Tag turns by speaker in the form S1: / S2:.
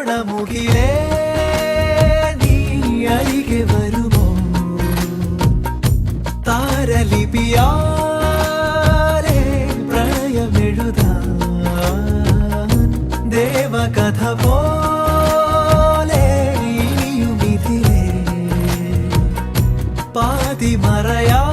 S1: നാണമുകിലേ നീ അരികെ വരുമോ താരലിപിയാലെ പ്രണയമെഴുതാൻ ദേവകഥ പോലെ ഇനിയുമിതിലേ പാതി മറയാ